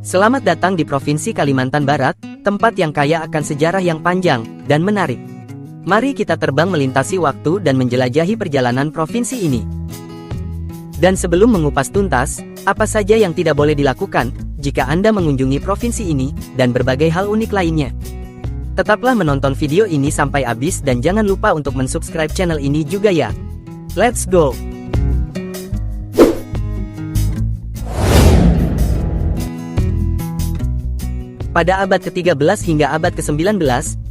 Selamat datang di Provinsi Kalimantan Barat, tempat yang kaya akan sejarah yang panjang dan menarik. Mari kita terbang melintasi waktu dan menjelajahi perjalanan provinsi ini. Dan sebelum mengupas tuntas, apa saja yang tidak boleh dilakukan jika Anda mengunjungi provinsi ini dan berbagai hal unik lainnya. Tetaplah menonton video ini sampai habis dan jangan lupa untuk mensubscribe channel ini juga ya. Let's go! Pada abad ke-13 hingga abad ke-19,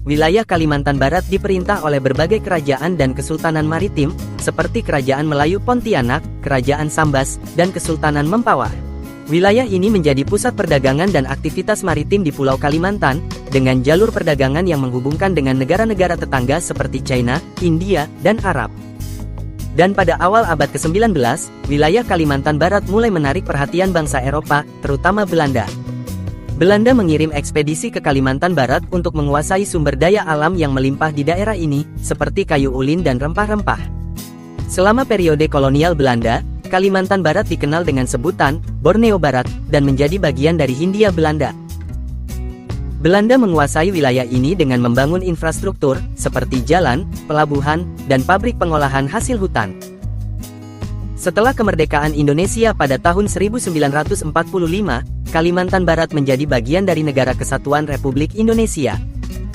wilayah Kalimantan Barat diperintah oleh berbagai kerajaan dan kesultanan maritim, seperti Kerajaan Melayu Pontianak, Kerajaan Sambas, dan Kesultanan Mempawah. Wilayah ini menjadi pusat perdagangan dan aktivitas maritim di Pulau Kalimantan, dengan jalur perdagangan yang menghubungkan dengan negara-negara tetangga seperti China, India, dan Arab. Dan pada awal abad ke-19, wilayah Kalimantan Barat mulai menarik perhatian bangsa Eropa, terutama Belanda. Belanda mengirim ekspedisi ke Kalimantan Barat untuk menguasai sumber daya alam yang melimpah di daerah ini, seperti kayu ulin dan rempah-rempah. Selama periode kolonial Belanda, Kalimantan Barat dikenal dengan sebutan Borneo Barat dan menjadi bagian dari Hindia Belanda. Belanda menguasai wilayah ini dengan membangun infrastruktur seperti jalan, pelabuhan, dan pabrik pengolahan hasil hutan. Setelah kemerdekaan Indonesia pada tahun 1945, Kalimantan Barat menjadi bagian dari Negara Kesatuan Republik Indonesia.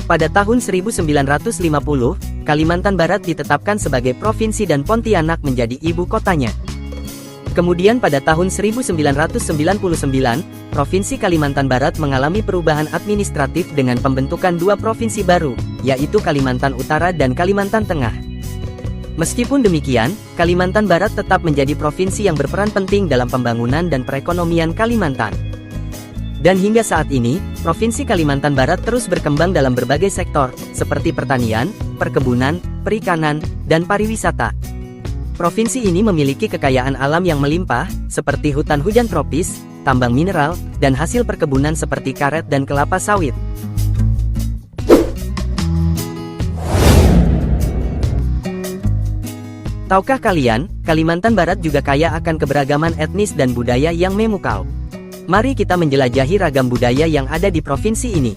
Pada tahun 1950, Kalimantan Barat ditetapkan sebagai provinsi dan Pontianak menjadi ibu kotanya. Kemudian pada tahun 1999, Provinsi Kalimantan Barat mengalami perubahan administratif dengan pembentukan dua provinsi baru, yaitu Kalimantan Utara dan Kalimantan Tengah. Meskipun demikian, Kalimantan Barat tetap menjadi provinsi yang berperan penting dalam pembangunan dan perekonomian Kalimantan. Dan hingga saat ini, Provinsi Kalimantan Barat terus berkembang dalam berbagai sektor, seperti pertanian, perkebunan, perikanan, dan pariwisata. Provinsi ini memiliki kekayaan alam yang melimpah, seperti hutan hujan tropis, tambang mineral, dan hasil perkebunan seperti karet dan kelapa sawit. Tahukah kalian, Kalimantan Barat juga kaya akan keberagaman etnis dan budaya yang memukau. Mari kita menjelajahi ragam budaya yang ada di provinsi ini.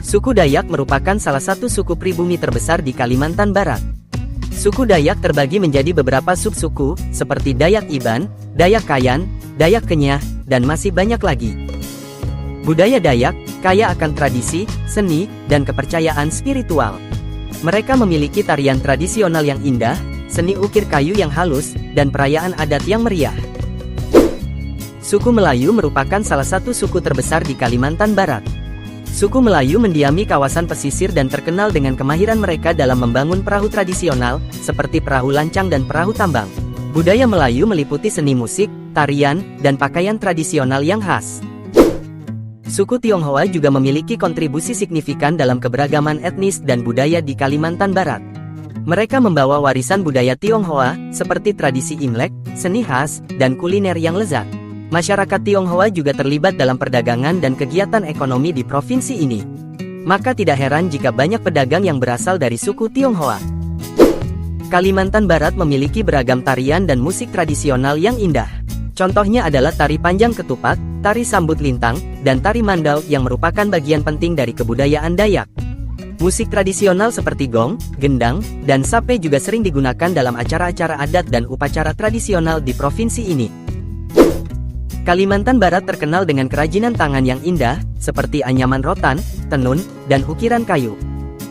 Suku Dayak merupakan salah satu suku pribumi terbesar di Kalimantan Barat. Suku Dayak terbagi menjadi beberapa subsuku, seperti Dayak Iban, Dayak Kayan, Dayak Kenyah, dan masih banyak lagi. Budaya Dayak kaya akan tradisi, seni, dan kepercayaan spiritual. Mereka memiliki tarian tradisional yang indah, seni ukir kayu yang halus, dan perayaan adat yang meriah. Suku Melayu merupakan salah satu suku terbesar di Kalimantan Barat. Suku Melayu mendiami kawasan pesisir dan terkenal dengan kemahiran mereka dalam membangun perahu tradisional, seperti perahu lancang dan perahu tambang. Budaya Melayu meliputi seni musik, tarian, dan pakaian tradisional yang khas. Suku Tionghoa juga memiliki kontribusi signifikan dalam keberagaman etnis dan budaya di Kalimantan Barat. Mereka membawa warisan budaya Tionghoa, seperti tradisi Imlek, seni khas, dan kuliner yang lezat. Masyarakat Tionghoa juga terlibat dalam perdagangan dan kegiatan ekonomi di provinsi ini. Maka tidak heran jika banyak pedagang yang berasal dari suku Tionghoa. Kalimantan Barat memiliki beragam tarian dan musik tradisional yang indah. Contohnya adalah tari panjang ketupat, tari sambut lintang, dan tari mandau yang merupakan bagian penting dari kebudayaan Dayak. Musik tradisional seperti gong, gendang, dan sape juga sering digunakan dalam acara-acara adat dan upacara tradisional di provinsi ini. Kalimantan Barat terkenal dengan kerajinan tangan yang indah, seperti anyaman rotan, tenun, dan ukiran kayu.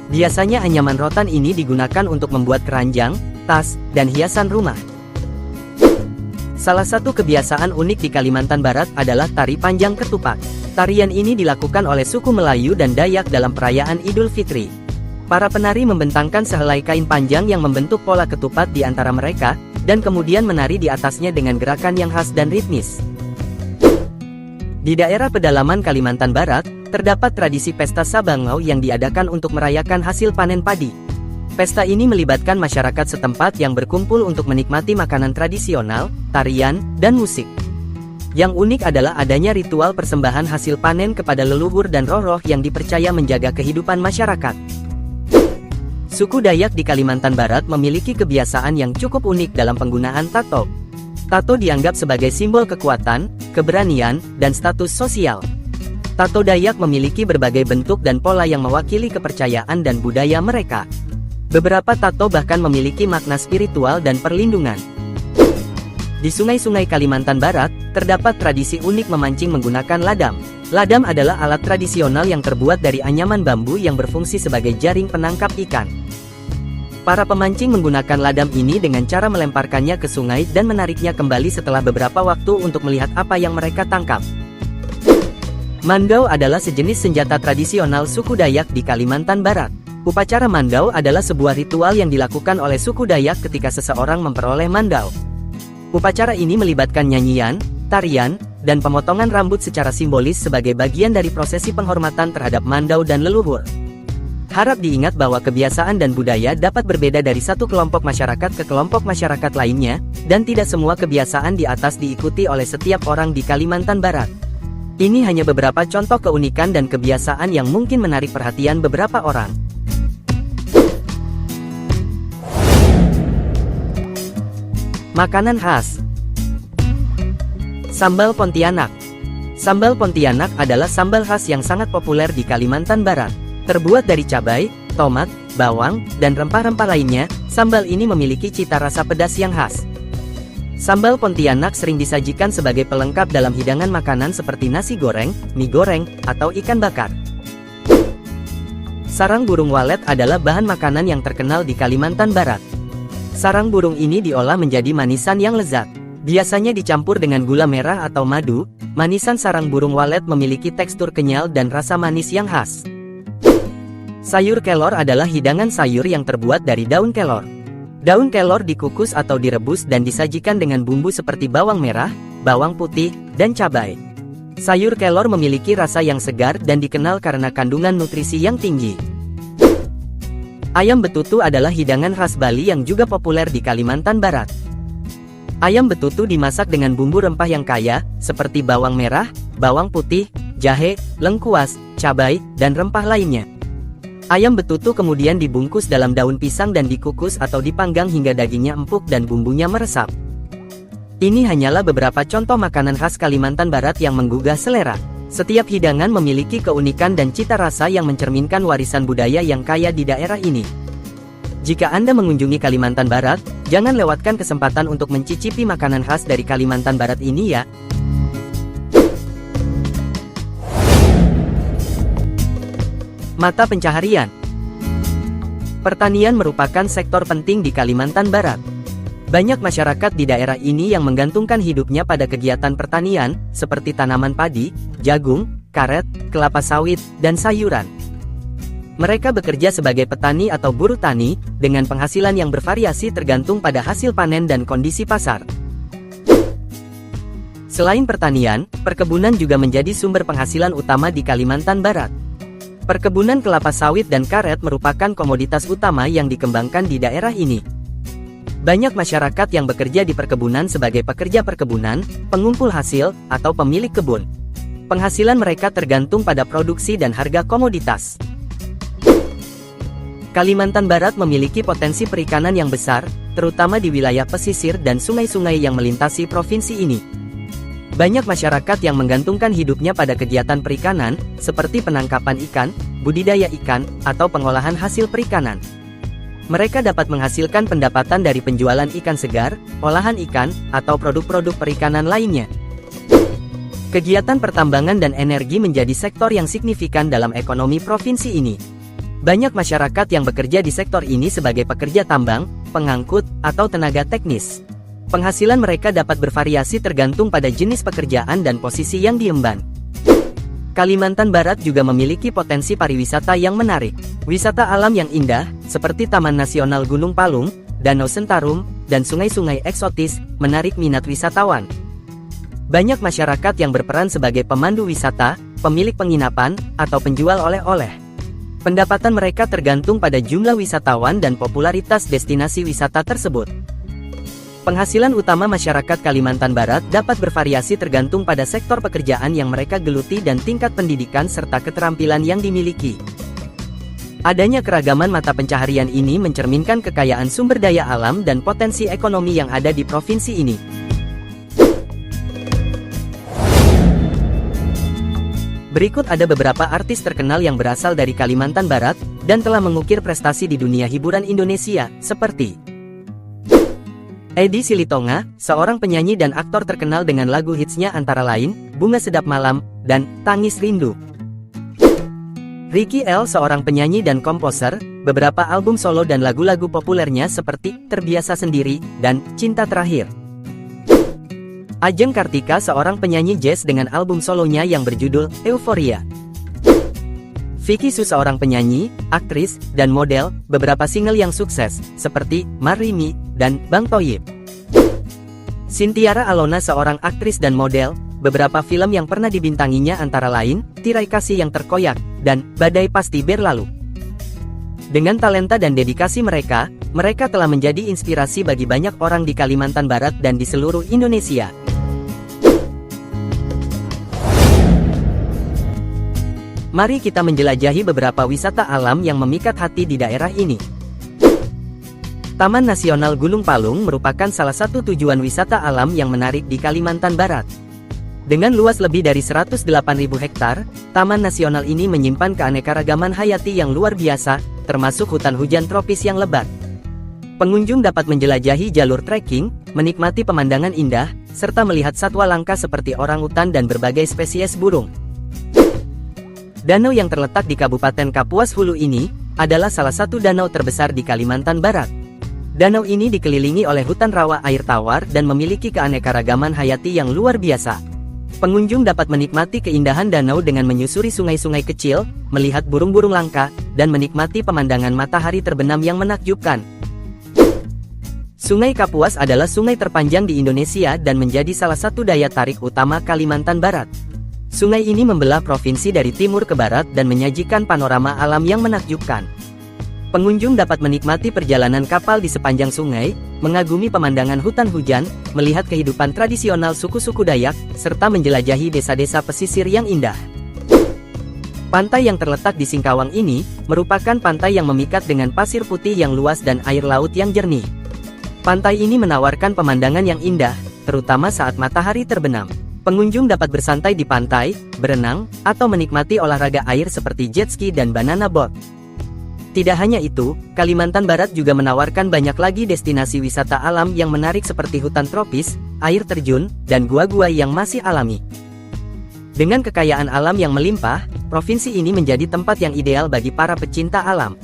Biasanya anyaman rotan ini digunakan untuk membuat keranjang, tas, dan hiasan rumah. Salah satu kebiasaan unik di Kalimantan Barat adalah tari panjang ketupat. Tarian ini dilakukan oleh suku Melayu dan Dayak dalam perayaan Idul Fitri. Para penari membentangkan sehelai kain panjang yang membentuk pola ketupat di antara mereka, dan kemudian menari di atasnya dengan gerakan yang khas dan ritmis. Di daerah pedalaman Kalimantan Barat, terdapat tradisi pesta Sabangau yang diadakan untuk merayakan hasil panen padi. Pesta ini melibatkan masyarakat setempat yang berkumpul untuk menikmati makanan tradisional, tarian, dan musik. Yang unik adalah adanya ritual persembahan hasil panen kepada leluhur dan roh-roh yang dipercaya menjaga kehidupan masyarakat. Suku Dayak di Kalimantan Barat memiliki kebiasaan yang cukup unik dalam penggunaan tato. Tato dianggap sebagai simbol kekuatan, keberanian, dan status sosial. Tato Dayak memiliki berbagai bentuk dan pola yang mewakili kepercayaan dan budaya mereka. Beberapa tato bahkan memiliki makna spiritual dan perlindungan. Di sungai-sungai Kalimantan Barat, terdapat tradisi unik memancing menggunakan ladam. Ladam adalah alat tradisional yang terbuat dari anyaman bambu yang berfungsi sebagai jaring penangkap ikan. Para pemancing menggunakan ladam ini dengan cara melemparkannya ke sungai dan menariknya kembali setelah beberapa waktu untuk melihat apa yang mereka tangkap. Mandau adalah sejenis senjata tradisional suku Dayak di Kalimantan Barat. Upacara mandau adalah sebuah ritual yang dilakukan oleh suku Dayak ketika seseorang memperoleh mandau. Upacara ini melibatkan nyanyian, tarian, dan pemotongan rambut secara simbolis sebagai bagian dari prosesi penghormatan terhadap mandau dan leluhur. Harap diingat bahwa kebiasaan dan budaya dapat berbeda dari satu kelompok masyarakat ke kelompok masyarakat lainnya, dan tidak semua kebiasaan di atas diikuti oleh setiap orang di Kalimantan Barat. Ini hanya beberapa contoh keunikan dan kebiasaan yang mungkin menarik perhatian beberapa orang. Makanan khas. Sambal Pontianak. Sambal Pontianak adalah sambal khas yang sangat populer di Kalimantan Barat. Terbuat dari cabai, tomat, bawang, dan rempah-rempah lainnya, sambal ini memiliki cita rasa pedas yang khas. Sambal Pontianak sering disajikan sebagai pelengkap dalam hidangan makanan seperti nasi goreng, mie goreng, atau ikan bakar. Sarang burung walet adalah bahan makanan yang terkenal di Kalimantan Barat. Sarang burung ini diolah menjadi manisan yang lezat. Biasanya dicampur dengan gula merah atau madu. Manisan sarang burung walet memiliki tekstur kenyal dan rasa manis yang khas. Sayur kelor adalah hidangan sayur yang terbuat dari daun kelor. Daun kelor dikukus atau direbus dan disajikan dengan bumbu seperti bawang merah, bawang putih, dan cabai. Sayur kelor memiliki rasa yang segar dan dikenal karena kandungan nutrisi yang tinggi. Ayam betutu adalah hidangan khas Bali yang juga populer di Kalimantan Barat. Ayam betutu dimasak dengan bumbu rempah yang kaya, seperti bawang merah, bawang putih, jahe, lengkuas, cabai, dan rempah lainnya. Ayam betutu kemudian dibungkus dalam daun pisang dan dikukus atau dipanggang hingga dagingnya empuk dan bumbunya meresap. Ini hanyalah beberapa contoh makanan khas Kalimantan Barat yang menggugah selera. Setiap hidangan memiliki keunikan dan cita rasa yang mencerminkan warisan budaya yang kaya di daerah ini. Jika Anda mengunjungi Kalimantan Barat, jangan lewatkan kesempatan untuk mencicipi makanan khas dari Kalimantan Barat ini ya. Mata pencaharian. Pertanian merupakan sektor penting di Kalimantan Barat. Banyak masyarakat di daerah ini yang menggantungkan hidupnya pada kegiatan pertanian, seperti tanaman padi, jagung, karet, kelapa sawit, dan sayuran. Mereka bekerja sebagai petani atau buruh tani, dengan penghasilan yang bervariasi tergantung pada hasil panen dan kondisi pasar. Selain pertanian, perkebunan juga menjadi sumber penghasilan utama di Kalimantan Barat. Perkebunan kelapa sawit dan karet merupakan komoditas utama yang dikembangkan di daerah ini. Banyak masyarakat yang bekerja di perkebunan sebagai pekerja perkebunan, pengumpul hasil, atau pemilik kebun. Penghasilan mereka tergantung pada produksi dan harga komoditas. Kalimantan Barat memiliki potensi perikanan yang besar, terutama di wilayah pesisir dan sungai-sungai yang melintasi provinsi ini. Banyak masyarakat yang menggantungkan hidupnya pada kegiatan perikanan, seperti penangkapan ikan, budidaya ikan, atau pengolahan hasil perikanan. Mereka dapat menghasilkan pendapatan dari penjualan ikan segar, olahan ikan, atau produk-produk perikanan lainnya. Kegiatan pertambangan dan energi menjadi sektor yang signifikan dalam ekonomi provinsi ini. Banyak masyarakat yang bekerja di sektor ini sebagai pekerja tambang, pengangkut, atau tenaga teknis. Penghasilan mereka dapat bervariasi tergantung pada jenis pekerjaan dan posisi yang diemban. Kalimantan Barat juga memiliki potensi pariwisata yang menarik. Wisata alam yang indah, seperti Taman Nasional Gunung Palung, Danau Sentarum, dan sungai-sungai eksotis, menarik minat wisatawan. Banyak masyarakat yang berperan sebagai pemandu wisata, pemilik penginapan, atau penjual oleh-oleh. Pendapatan mereka tergantung pada jumlah wisatawan dan popularitas destinasi wisata tersebut. Penghasilan utama masyarakat Kalimantan Barat dapat bervariasi tergantung pada sektor pekerjaan yang mereka geluti dan tingkat pendidikan serta keterampilan yang dimiliki. Adanya keragaman mata pencaharian ini mencerminkan kekayaan sumber daya alam dan potensi ekonomi yang ada di provinsi ini. Berikut ada beberapa artis terkenal yang berasal dari Kalimantan Barat, dan telah mengukir prestasi di dunia hiburan Indonesia, seperti Edi Silitonga, seorang penyanyi dan aktor terkenal dengan lagu hitsnya antara lain, Bunga Sedap Malam, dan Tangis Rindu. Ricky L, seorang penyanyi dan komposer, beberapa album solo dan lagu-lagu populernya seperti Terbiasa Sendiri, dan Cinta Terakhir. Ajeng Kartika, seorang penyanyi jazz dengan album solonya yang berjudul Euphoria. Vicky Su, seorang penyanyi, aktris, dan model, beberapa single yang sukses, seperti Marry Me, dan Bang Toyib. Sintiara Alona, seorang aktris dan model, beberapa film yang pernah dibintanginya antara lain, Tirai Kasih Yang Terkoyak, dan Badai Pasti Berlalu. Dengan talenta dan dedikasi mereka telah menjadi inspirasi bagi banyak orang di Kalimantan Barat dan di seluruh Indonesia. Mari kita menjelajahi beberapa wisata alam yang memikat hati di daerah ini. Taman Nasional Gunung Palung merupakan salah satu tujuan wisata alam yang menarik di Kalimantan Barat. Dengan luas lebih dari 108.000 hektar, Taman Nasional ini menyimpan keanekaragaman hayati yang luar biasa, termasuk hutan hujan tropis yang lebat. Pengunjung dapat menjelajahi jalur trekking, menikmati pemandangan indah, serta melihat satwa langka seperti orangutan dan berbagai spesies burung. Danau yang terletak di Kabupaten Kapuas Hulu ini adalah salah satu danau terbesar di Kalimantan Barat. Danau ini dikelilingi oleh hutan rawa air tawar dan memiliki keanekaragaman hayati yang luar biasa. Pengunjung dapat menikmati keindahan danau dengan menyusuri sungai-sungai kecil, melihat burung-burung langka, dan menikmati pemandangan matahari terbenam yang menakjubkan. Sungai Kapuas adalah sungai terpanjang di Indonesia dan menjadi salah satu daya tarik utama Kalimantan Barat. Sungai ini membelah provinsi dari timur ke barat dan menyajikan panorama alam yang menakjubkan. Pengunjung dapat menikmati perjalanan kapal di sepanjang sungai, mengagumi pemandangan hutan hujan, melihat kehidupan tradisional suku-suku Dayak, serta menjelajahi desa-desa pesisir yang indah. Pantai yang terletak di Singkawang ini merupakan pantai yang memikat dengan pasir putih yang luas dan air laut yang jernih. Pantai ini menawarkan pemandangan yang indah, terutama saat matahari terbenam. Pengunjung dapat bersantai di pantai, berenang, atau menikmati olahraga air seperti jet ski dan banana boat. Tidak hanya itu, Kalimantan Barat juga menawarkan banyak lagi destinasi wisata alam yang menarik seperti hutan tropis, air terjun, dan gua-gua yang masih alami. Dengan kekayaan alam yang melimpah, provinsi ini menjadi tempat yang ideal bagi para pecinta alam.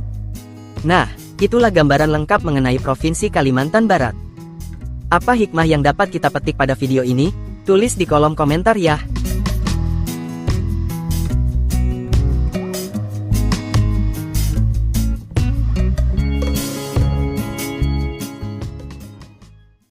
Nah, itulah gambaran lengkap mengenai Provinsi Kalimantan Barat. Apa hikmah yang dapat kita petik pada video ini? Tulis di kolom komentar ya.